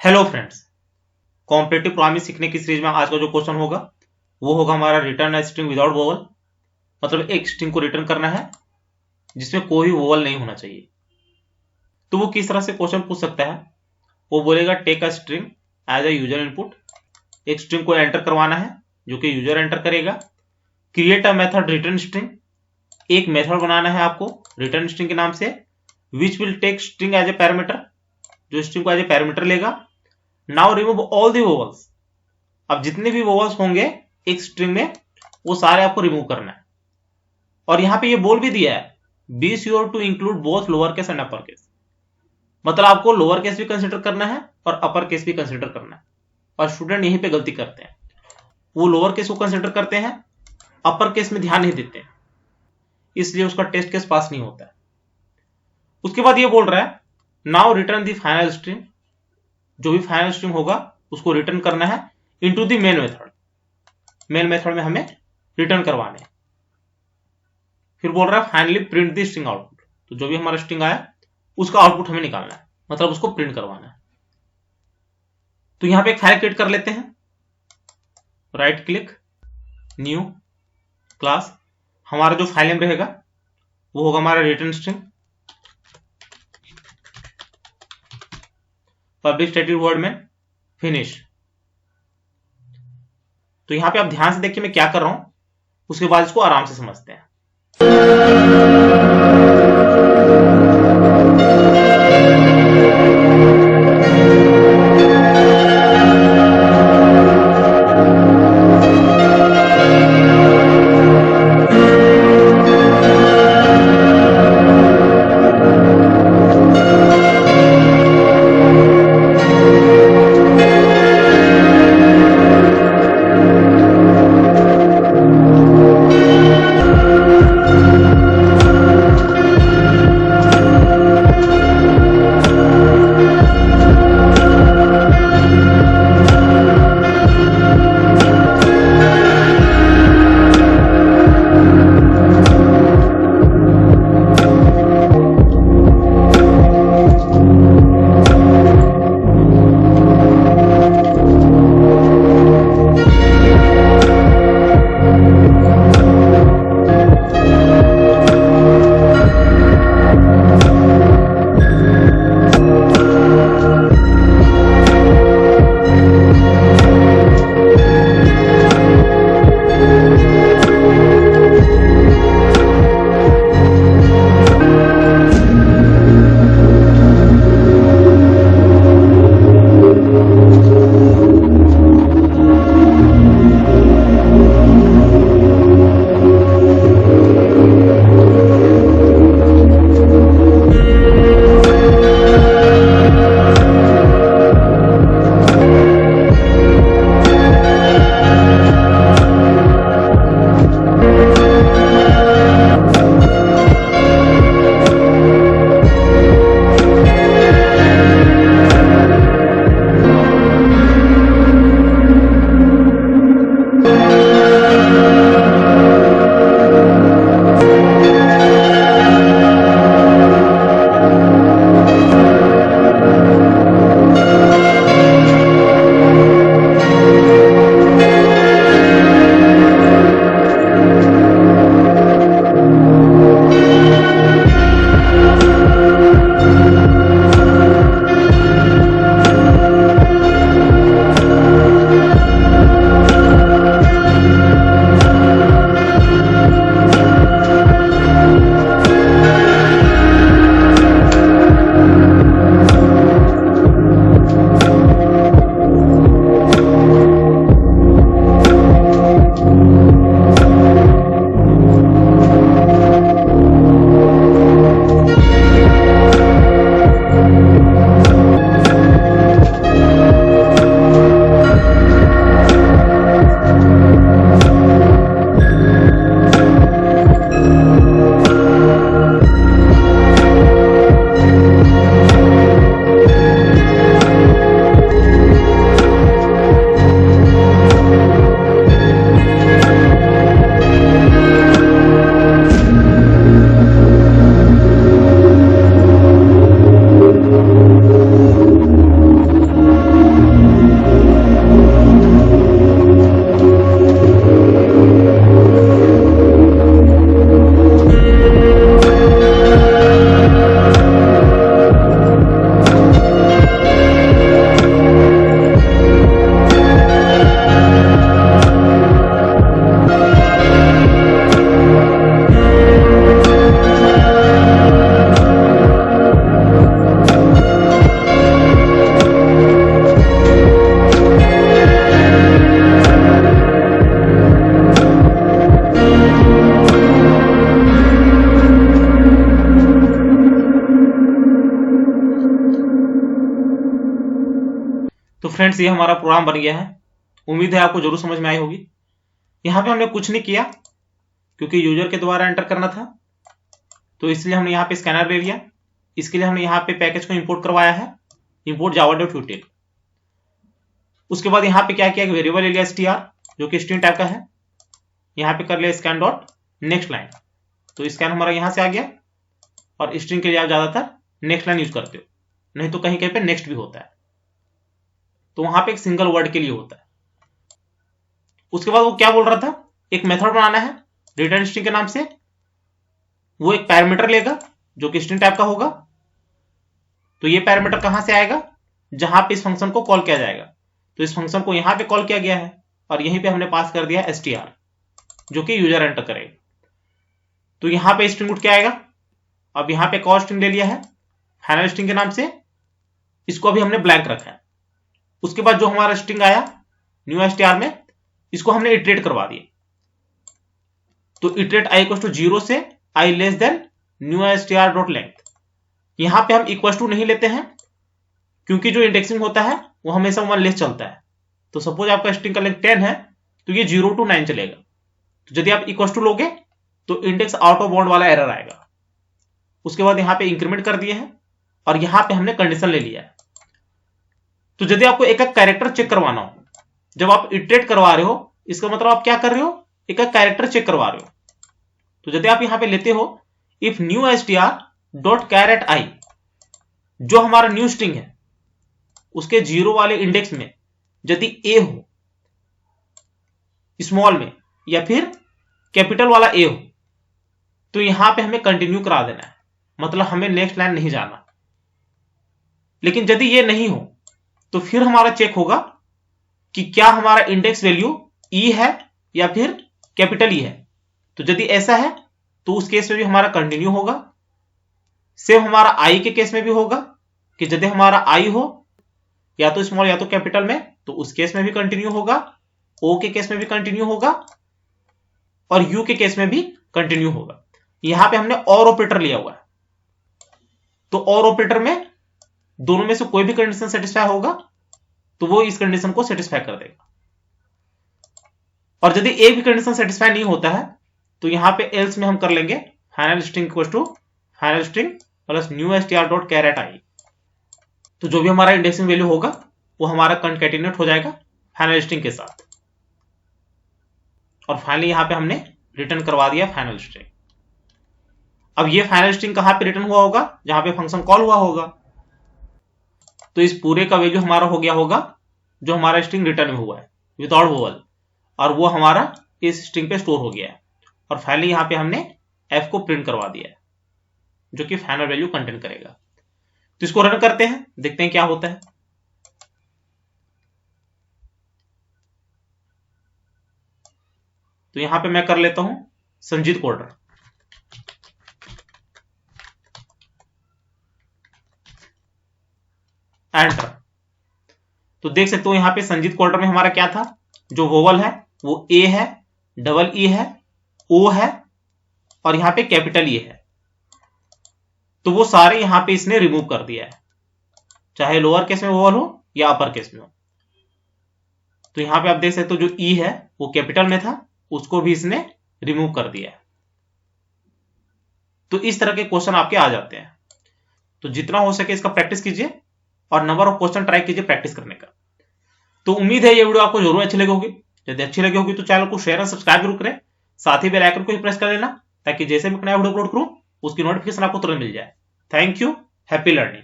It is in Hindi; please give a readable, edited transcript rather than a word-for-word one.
हेलो फ्रेंड्स, कॉम्पिटिटिव प्रोग्रामिंग सीखने की सीरीज में आज का जो क्वेश्चन होगा वो होगा हमारा return a string without vowel. मतलब एक स्ट्रिंग को रिटर्न करना है जिसमें कोई वोवल नहीं होना चाहिए। तो वो किस तरह से क्वेश्चन पूछ सकता है। वो बोलेगा take a string as a user input. एक स्ट्रिंग को एंटर करवाना है जो कि यूजर एंटर करेगा। Create a method return string. एक मेथड बनाना है आपको रिटर्न स्ट्रिंग के नाम से, which will take string as a parameter, जो स्ट्रिंग को एज ए पैरामीटर लेगा। Now remove all the vowels. अब जितने भी वोवल्स होंगे एक स्ट्रिंग में वो सारे आपको रिमूव करना है। और यहां पे ये बोल भी दिया है be sure to include both lower case and upper case. मतलब आपको लोअर केस भी कंसिडर करना है और अपर केस भी कंसिडर करना है। और स्टूडेंट यहीं पे गलती करते हैं, वो लोअर केस को कंसिडर करते हैं, अपर केस में ध्यान नहीं देते हैं, इसलिए उसका टेस्ट केस पास नहीं होता है। उसके बाद ये बोल रहा है now return the final string. जो भी फाइनल स्ट्रिंग होगा उसको रिटर्न करना है into the main method. Main method में हमें रिटर्न करवाने हैं। फिर बोल रहा है finally print the string output. तो जो भी हमारा स्ट्रिंग आया उसका आउटपुट हमें निकालना है, मतलब उसको प्रिंट करवाना है। तो यहां पे एक फाइल क्रिएट कर लेते हैं। Right click, new class. हमारा जो फाइल नेम रहेगा वो होगा हमारा return string. Public static word में फिनिश। तो यहां पे आप ध्यान से देखिए मैं क्या कर रहा हूं, उसके बाद इसको आराम से समझते हैं। तो फ्रेंड्स ये हमारा प्रोग्राम बन गया है। उम्मीद है आपको जरूर समझ में आई होगी। यहाँ पे हमने कुछ नहीं किया क्योंकि यूजर के द्वारा एंटर करना था, तो इसलिए हमने यहाँ पे स्कैनर ले लिया। इसके लिए हमने यहाँ पे पैकेज को इंपोर्ट करवाया है, इंपोर्ट java.util। उसके बाद यहाँ पे क्या किया, वेरिएबल ले लिया str जो कि स्ट्रिंग टाइप का है। यहाँ पे कर लिया स्कैन डॉट नेक्स्ट लाइन, तो स्कैन हमारा यहाँ से आ गया। और स्ट्रिंग के लिए आप ज्यादातर नेक्स्ट लाइन यूज करते हो, नहीं तो कहीं कहीं पे नेक्स्ट भी होता है, तो वहां पे एक सिंगल वर्ड के लिए होता है। उसके बाद वो क्या बोल रहा था, एक मेथड बनाना है रिटर्न स्ट्रिंग के नाम से। वो एक पैरामीटर लेगा जो कि स्ट्रिंग टाइप का होगा। तो ये पैरामीटर कहां से आएगा, जहां पे इस फंक्शन को कॉल किया जाएगा। तो इस फंक्शन को यहां पे कॉल किया गया है और यहीं पे हमने पास कर दिया str जो कि यूजर एंटर करेगा। तो यहां पे स्ट्रिंग उठ के आएगा। अब यहां पे एक और स्ट्रिंग ले लिया है फाइनल स्ट्रिंग के नाम से, इसको अभी हमने ब्लैंक रखा है। उसके बाद जो हमारा स्ट्रिंग आया न्यू str में, इसको हमने इटरेट करवा दिया। तो इटरेट i इक्वल टू 0 से i less than new str dot length. यहां पे हम इक्वल टू नहीं लेते हैं क्योंकि जो इंडेक्सिंग होता है वो हमेशा 1 लेस चलता है। तो सपोज आपका स्ट्रिंग का लेंथ 10 है तो ये 0 to 9 चलेगा। तो यदि आप इक्वल टू लोगे तो इंडेक्स आउट ऑफ बाउंड वाला एरर आएगा। उसके बाद यहां पे इंक्रीमेंट कर दिए हैं और यहां पे हमने कंडीशन ले लिया है। तो यदि आपको एक एक कैरेक्टर चेक करवाना हो, जब आप इटरेट करवा रहे हो, इसका मतलब आप क्या कर रहे हो, एक एक कैरेक्टर चेक करवा रहे हो। तो यदि आप यहां पे लेते हो if new str dot char at i, जो हमारा न्यू स्ट्रिंग है उसके 0 वाले इंडेक्स में यदि a हो स्मॉल में या फिर कैपिटल वाला a हो, तो यहां पे हमें कंटिन्यू करा देना है, मतलब हमें नेक्स्ट लाइन नहीं जाना। लेकिन यदि ये नहीं हो तो फिर हमारा चेक होगा कि क्या हमारा इंडेक्स वैल्यू e है या फिर कैपिटल E है। तो यदि ऐसा है तो उस केस में भी हमारा कंटिन्यू होगा। सेम हमारा i के केस में भी होगा कि यदि हमारा i हो या तो स्मॉल या तो कैपिटल में, तो उस केस में भी कंटिन्यू होगा। o के केस में भी कंटिन्यू होगा और u के केस में भी कंटिन्यू होगा। यहां पे हमने और ऑपरेटर लिया हुआ है, तो और ऑपरेटर में दोनों में से कोई भी कंडीशन सेटिस्फाई होगा तो वो इस कंडीशन को सेटिस्फाई कर देगा। और यदि एक भी कंडीशन सेटिस्फाई नहीं होता है तो यहां पे एल्स में हम कर लेंगे final string equal to final string plus new str dot char at i। तो जो भी हमारा इंडेक्सिंग वैल्यू होगा वो हमारा कंकैटिनेट हो जाएगा फाइनल स्ट्रिंग के साथ। और फाइनली यहां पे हमने रिटर्न करवा दिया फाइनल स्ट्रिंग। अब ये फाइनल स्ट्रिंग कहां पे रिटर्न हुआ होगा, जहां पे फंक्शन कॉल हुआ होगा। तो इस पूरे का वैल्यू हमारा हो गया होगा जो हमारा स्ट्रिंग रिटर्न में हुआ है विदाउट वोवल, और वो हमारा इस स्ट्रिंग पे स्टोर हो गया है। और फाइनली यहां पे हमने f को प्रिंट करवा दिया है जो कि फाइनल वैल्यू कंटेन करेगा। तो इसको रन करते हैं, देखते हैं क्या होता है। तो यहां पे मैं कर लेता हूं संजीत कोडर। एंटर। तो देख सकते हो यहां पे संजीत क्वार्टर में हमारा क्या था, जो वोवल है वो ए है, डबल ई है, ओ है और यहां पे कैपिटल ई है। तो वो सारे यहां पे इसने रिमूव कर दिया है, चाहे लोअर केस में वोवल हो या अपर केस में हो। तो यहां पे आप देख सकते हो जो ई है वो कैपिटल में था, उसको भी इसने रिमूव कर दिया है। तो इस तरह के क्वेश्चन आपके आ जाते हैं। तो जितना हो सके इसका प्रैक्टिस कीजिए और नंबर ऑफ क्वेश्चन ट्राई कीजिए प्रैक्टिस करने का। तो उम्मीद है ये वीडियो आपको जरूर अच्छी लगी होगी। यदि अच्छी लगी होगी तो चैनल को शेयर और सब्सक्राइब जरूर करें, साथ ही बेल आइकन को भी प्रेस कर लेना ताकि जैसे मैं नया वीडियो अपलोड करूं उसकी नोटिफिकेशन आपको तुरंत मिल जाए। Thank you, happy learning.